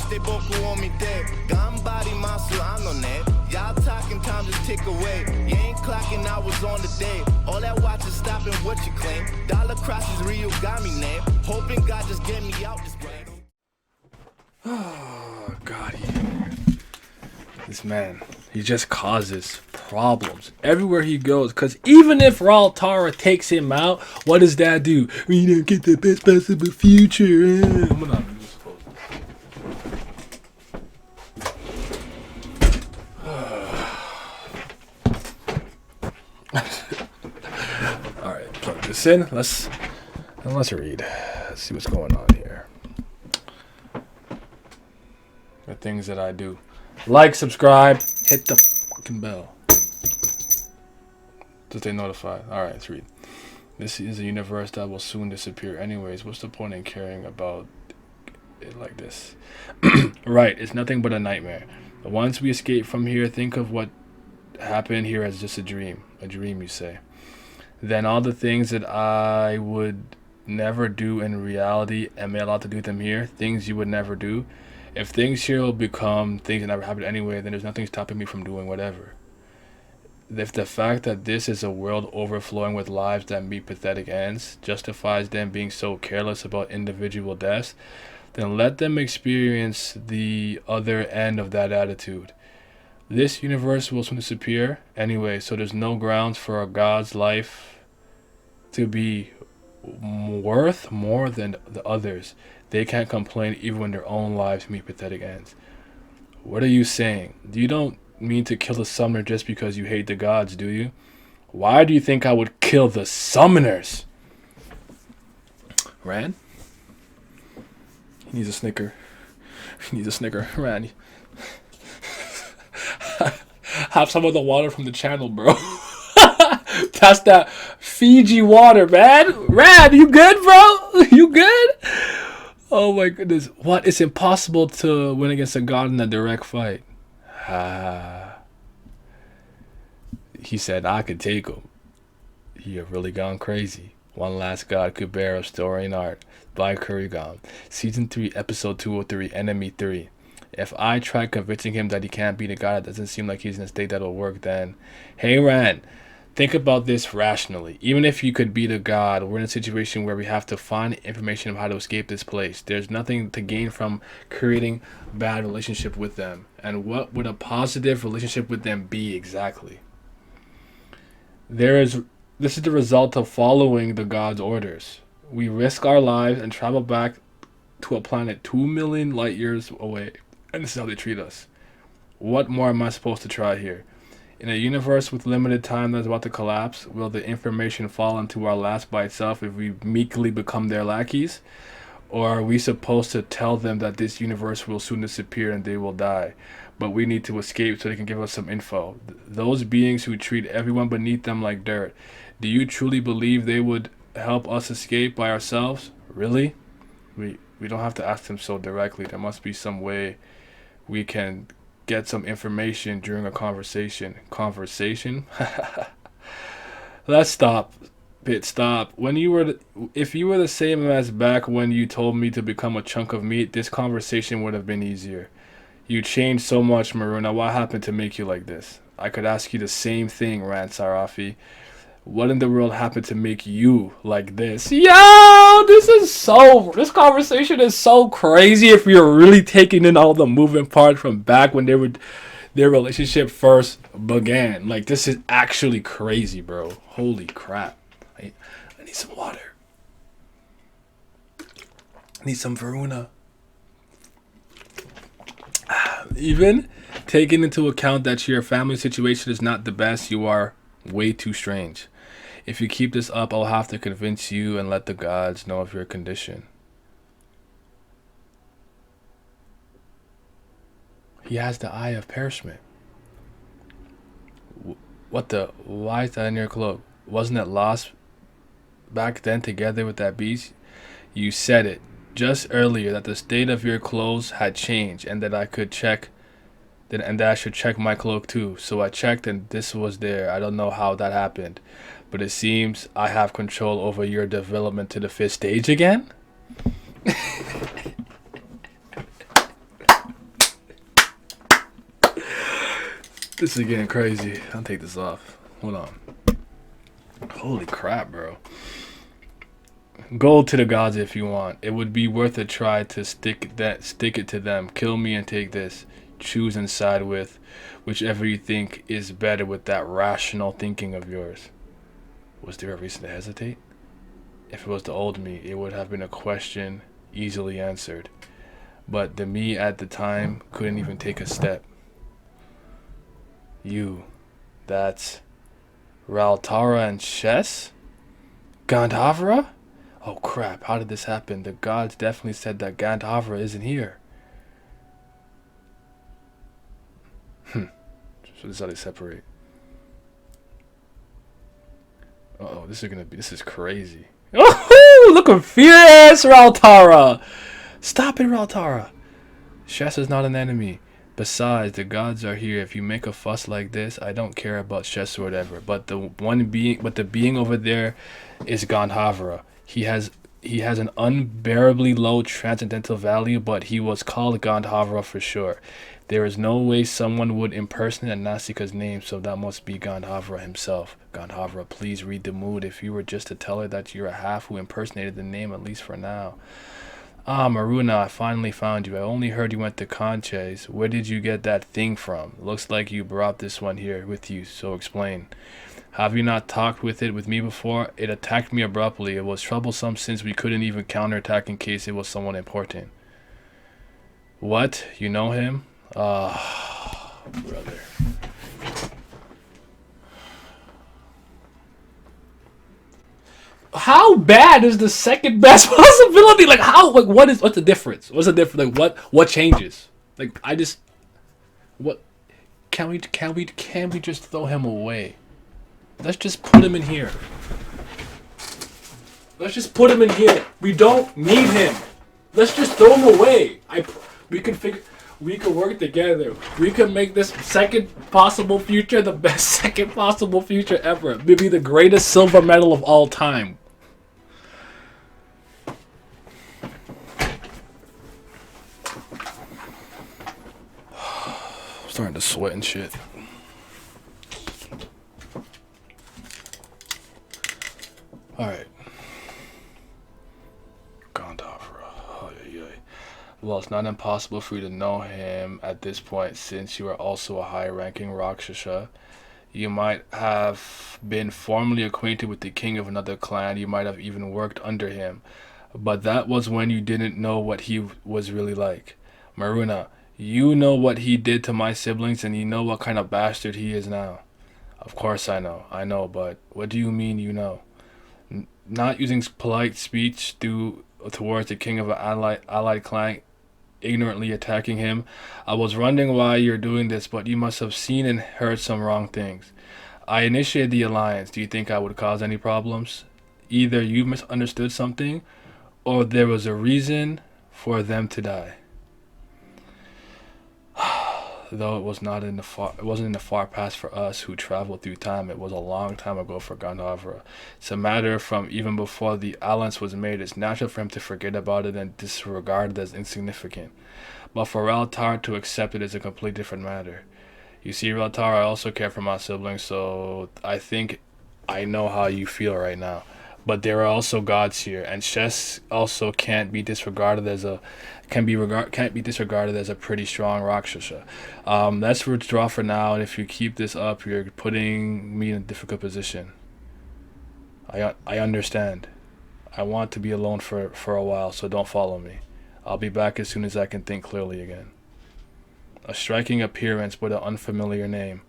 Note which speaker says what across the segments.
Speaker 1: して僕を見て頑張りますあのね Y'all talking time just tick away You ain't clocking hours on the day All that watch is stopping what you claim Dollar crosses real got me name Hoping God just get me out this game
Speaker 2: Oh God, this man, he just causes problems everywhere he goes. Cause even if Raul Tara takes him out, what does that do? We don't get the best possible future. All right, plug this in. Let's read. Let's see what's going on here. The things that I do. Like, subscribe, hit the fucking bell to stay notified. Alright, let's read. This is a universe that will soon disappear anyways. What's the point in caring about it like this? Right, it's nothing but a nightmare. But once we escape from here, think of what happened here as just a dream. A dream, you say. Then all the things that I would never do in reality, am I allowed to do them here? Things you would never do? If things here will become things that never happened anyway, then there's nothing stopping me from doing whatever. If the fact that this is a world overflowing with lives that meet pathetic ends justifies them being so careless about individual deaths, then let them experience the other end of that attitude. This universe will soon disappear anyway, so there's no grounds for a God's life to be worth more than the others. They can't complain even when their own lives meet pathetic ends. What are you saying? You don't mean to kill the summoner just because you hate the gods, do you? Why do you think I would kill the summoners? Ran? He needs a snicker. He needs a snicker. Ran. Have some of the water from the channel, bro. That's that Fiji water, man. Ran, you good, bro? You good? Oh my goodness. What? It's impossible to win against a god in a direct fight. He said I could take him. He have really gone crazy. One Last God, Kubera, Story and Art, by Kurigam. Season 3, Episode 203, Enemy 3. If I try convincing him that he can't beat a god, it doesn't seem like he's in a state that'll work then. Hey Ran, think about this rationally. Even if you could beat a god, we're in a situation where we have to find information of how to escape this place. There's nothing to gain from creating bad relationship with them. And what would a positive relationship with them be exactly? This is the result of following the god's orders. We risk our lives and travel back to a planet 2 million light years away. And this is how they treat us. What more am I supposed to try here? In a universe with limited time that's about to collapse, will the information fall into our laps by itself if we meekly become their lackeys? Or are we supposed to tell them that this universe will soon disappear and they will die, but we need to escape so they can give us some info? Those beings who treat everyone beneath them like dirt, do you truly believe they would help us escape by ourselves? Really? We don't have to ask them so directly. There must be some way we can get some information during a conversation. Conversation? Let's stop. Pit stop. If you were the same as back when you told me to become a chunk of meat, this conversation would have been easier. You changed so much, Maruna. What happened to make you like this? I could ask you the same thing, Ran Sarafi. What in the world happened to make you like this? Yo, this conversation is so crazy if you're really taking in all the moving parts from back when their relationship first began. Like, this is actually crazy, bro. Holy crap. I need some water. I need some Varuna. Even taking into account that your family situation is not the best, you are way too strange. If you keep this up, I'll have to convince you and let the gods know of your condition. He has the eye of perishment. Why is that in your cloak? Wasn't it lost back then together with that beast? You said it just earlier that the state of your clothes had changed and that I should check my cloak too. So I checked and this was there. I don't know how that happened, but it seems I have control over your development to the 5th stage again. This is getting crazy. I'll take this off. Hold on. Holy crap, bro. Go to the gods if you want. It would be worth a try to stick it to them. Kill me and take this. Choose and side with whichever you think is better with that rational thinking of yours. Was there a reason to hesitate? If it was the old me, it would have been a question easily answered. But the me at the time couldn't even take a step. You. That's Raltara and Chess? Gandhavra? Oh crap, how did this happen? The gods definitely said that Gandhavra isn't here. So this is how they separate. Uh-oh, this is crazy. Oh, looking fierce, Raltara! Stop it, Raltara! Chess is not an enemy. Besides, the gods are here. If you make a fuss like this, I don't care about Chess or whatever. But the being over there is Gandhavra. He has an unbearably low transcendental value, but he was called Gandhavra for sure. There is no way someone would impersonate Nastika's name, so that must be Gandhavra himself. Gandhavra, please read the mood. If you were just to tell her that you're a half who impersonated the name, at least for now. Ah, Maruna, I finally found you. I only heard you went to Conche's. Where did you get that thing from? Looks like you brought this one here with you, so explain. Have you not talked with it with me before? It attacked me abruptly. It was troublesome since we couldn't even counterattack in case it was someone important. What? You know him? Ah, brother. How bad is the second best possibility? Like how? Like what's the difference? What's the difference? Like what changes? Like what? Can we just throw him away? Let's just put him in here. Let's just put him in here. We don't need him. Let's just throw him away. We could work together. We could make this second possible future the best second possible future ever. It'd be the greatest silver medal of all time. I'm starting to sweat and shit. Alright. Gandhavra. Well, it's not impossible for you to know him at this point, since you are also a high-ranking Rakshasa. You might have been formerly acquainted with the king of another clan. You might have even worked under him. But that was when you didn't know what he was really like. Maruna, you know what he did to my siblings, and you know what kind of bastard he is now. Of course I know, but what do you mean you know? Not using polite speech towards the king of an allied clan, ignorantly attacking him. I was wondering why you're doing this, but you must have seen and heard some wrong things. I initiated the alliance. Do you think I would cause any problems? Either you misunderstood something, or there was a reason for them to die. Though it wasn't in the far past for us who traveled through time, it was a long time ago for Gandhavra. It's a matter from even before the alliance was made. It's natural for him to forget about it and disregard it as insignificant. But for Raltar to accept it is a completely different matter. You see, Raltar, I also care for my siblings, so I think I know how you feel right now. But there are also gods here, and chess also can't be disregarded as a pretty strong Rakshasa. Let's withdraw for now, and if you keep this up, you're putting me in a difficult position. I understand. I want to be alone for a while, so don't follow me. I'll be back as soon as I can think clearly again. A striking appearance with an unfamiliar name.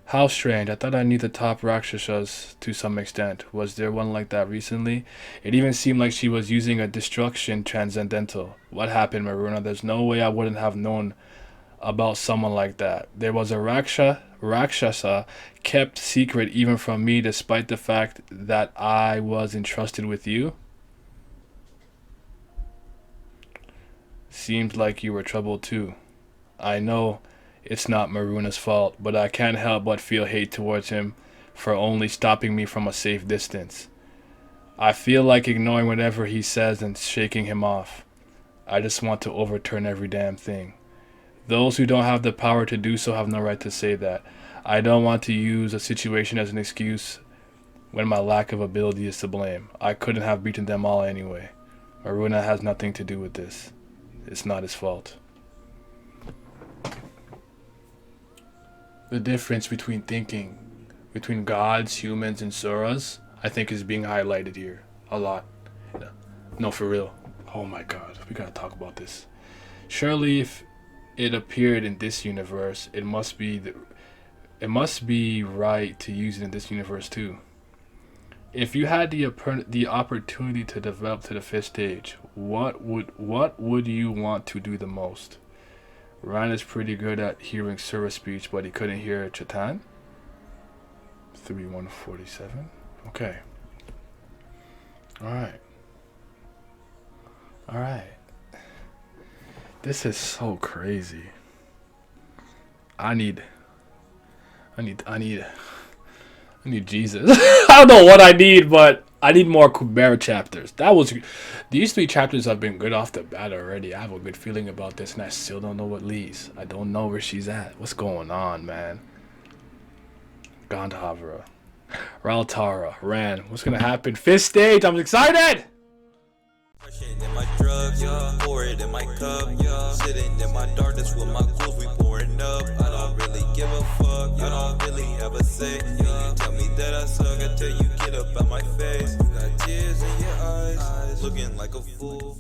Speaker 2: How strange. I thought I knew the top Rakshasas to some extent. Was there one like that recently? It even seemed like she was using a destruction transcendental. What happened, Maruna? There's no way I wouldn't have known about someone like that. There was a Rakshasa kept secret even from me, despite the fact that I was entrusted with you? Seems like you were troubled too. I know it's not Maruna's fault, but I can't help but feel hate towards him for only stopping me from a safe distance. I feel like ignoring whatever he says and shaking him off. I just want to overturn every damn thing. Those who don't have the power to do so have no right to say that. I don't want to use a situation as an excuse when my lack of ability is to blame. I couldn't have beaten them all anyway. Maruna has nothing to do with this. It's not his fault. The difference between thinking between gods, humans, and suras, I think, is being highlighted here a lot. No, for real. Oh my god, we gotta talk about this. Surely, if it appeared in this universe, it must be right to use it in this universe too. If you had the opportunity to develop to the 5th stage, what would you want to do the most? Ryan is pretty good at hearing Sura speech, but he couldn't hear Chatan. 3147. Okay. All right. This is so crazy. I need Jesus. I don't know what I need, but I need more Kubera chapters. These 3 chapters have been good off the bat already. I have a good feeling about this, and I still don't know what Lee's. I don't know where she's at. What's going on, man? Gandhavara, Raltara, Ran. What's gonna happen? 5th stage. I'm excited.
Speaker 3: In my drugs, pour it in my cup, sitting in my darkness with my ghouls, we pouring up. I don't really give a fuck, I don't really have a say. You tell me that I suck, I tell you get up out my face. You got tears in your eyes, looking like a fool.